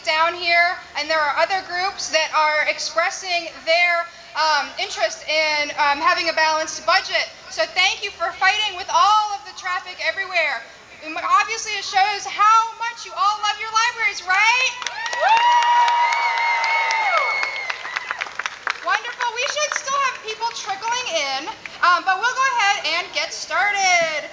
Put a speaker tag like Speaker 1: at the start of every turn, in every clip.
Speaker 1: down here, and there are other groups that are expressing their interest in having a balanced budget. So thank you for fighting with all of the traffic everywhere. Obviously, it shows how much you all love your libraries, right? Wonderful. We should still have people trickling in, but we'll go ahead and get started.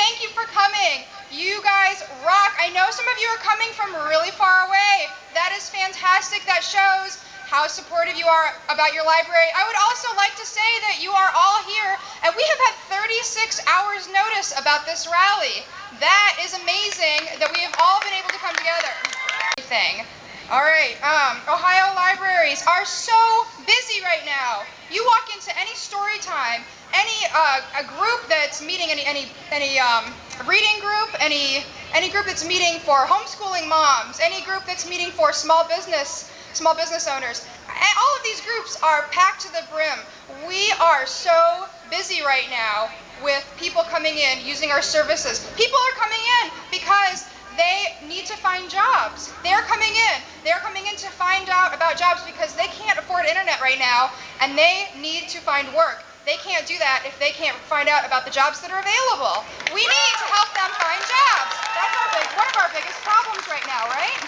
Speaker 1: Thank you for coming. You guys rock. I know some of you are coming from really far away. That is fantastic. That shows how supportive you are about your library. I would also like to say that you are all here, and we have had 36 hours notice about this rally. That is amazing that we have all been able to come together. All right, Ohio libraries are so busy right now. You walk into any story time, any a group that's meeting, any reading group, any group that's meeting for homeschooling moms, any group that's meeting for small business owners. All of these groups are packed to the brim. We are so busy right now with people coming in, using our services. People are coming in because they need to find jobs. They're coming in to find out about jobs because they can't afford internet right now, and they need to find work. They can't do that if they can't find out about the jobs that are available. We need to help them find jobs. That's one of our biggest problems right now, right?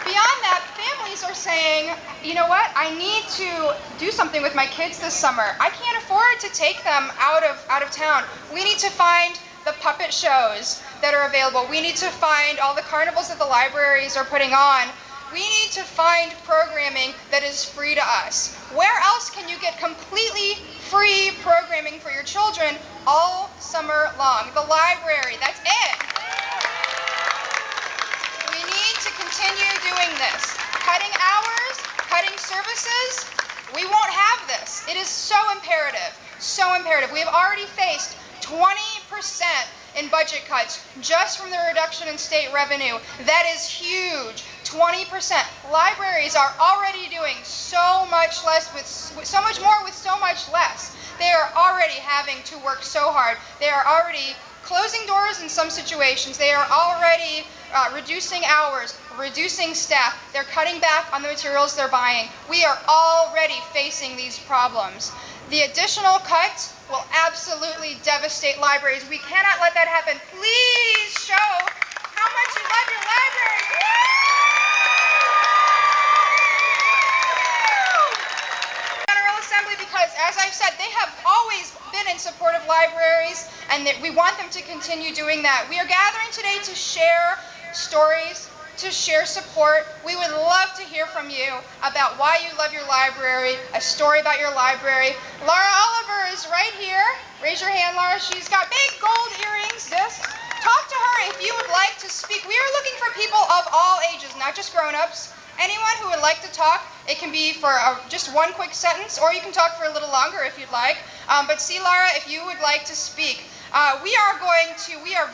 Speaker 1: Beyond that, families are saying, you know what, I need to do something with my kids this summer. I can't afford to take them out of town. We need to find the puppet shows that are available. We need to find all the carnivals that the libraries are putting on. We need to find programming that is free to us. Where else can you get completely free programming for your children all summer long? The library, that's it. We need to continue doing this. Cutting hours, cutting services, we won't have this. It is so imperative, so imperative. We have already faced 20% in budget cuts just from the reduction in state revenue. That is huge. 20%. Libraries are already doing so much less with so much more with so much less. They are already having to work so hard. They are already closing doors in some situations. They are already reducing hours, reducing staff. They're cutting back on the materials they're buying. We are already facing these problems. The additional cuts will absolutely devastate libraries. We cannot let that happen. Please show how much you love your library. General Assembly, because as I've said, they have always been in support of libraries, and that we want them to continue doing that. We are gathering today to share stories, to share support. We would love to hear from you about why you love your library, a story about your library. Laura Oliver is right here. Raise your hand, Laura. She's got big gold earrings. Talk to her if you would like to speak. We are looking for people of all ages, not just grown-ups. Anyone who would like to talk, it can be for just one quick sentence, or you can talk for a little longer if you'd like. But see, Laura, if you would like to speak. We are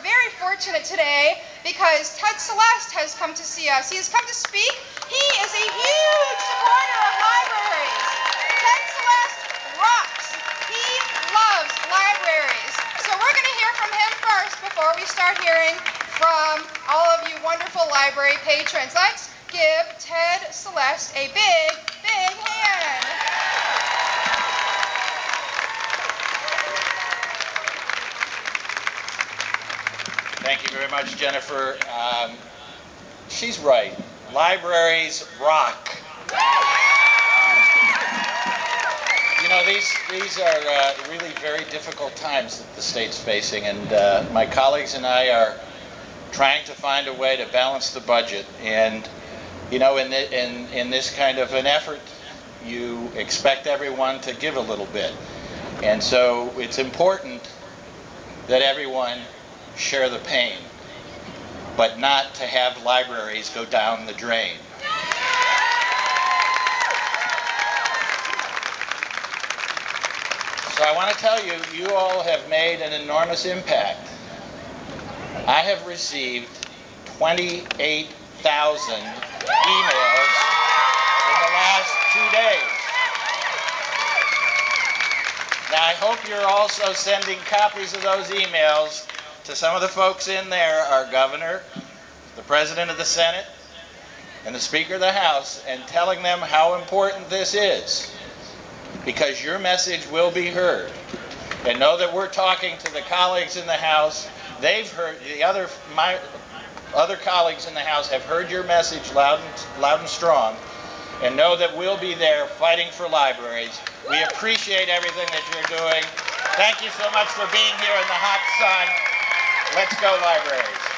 Speaker 1: very fortunate today because Ted Celeste has come to see us. He has come to speak. He is a huge supporter of libraries. Ted Celeste rocks. He loves libraries. So we're going to hear from him first before we start hearing from all of you wonderful library patrons. Let's give Ted Celeste a big, big hand.
Speaker 2: Thank you very much, Jennifer. She's right. Libraries rock. You know, these are really very difficult times that the state's facing, and my colleagues and I are trying to find a way to balance the budget. And you know, in this kind of an effort, you expect everyone to give a little bit, and so it's important that everyone share the pain, but not to have libraries go down the drain. So I want to tell you, you all have made an enormous impact. I have received 28,000 emails in the last 2 days. Now I hope you're also sending copies of those emails to some of the folks in there, our governor, the president of the Senate, and the Speaker of the House, and telling them how important this is, because your message will be heard. And know that we're talking to the colleagues in the House. They've heard, my other colleagues in the House have heard your message loud and strong, and know that we'll be there fighting for libraries. We appreciate everything that you're doing. Thank you so much for being here in the hot sun. Let's go, libraries.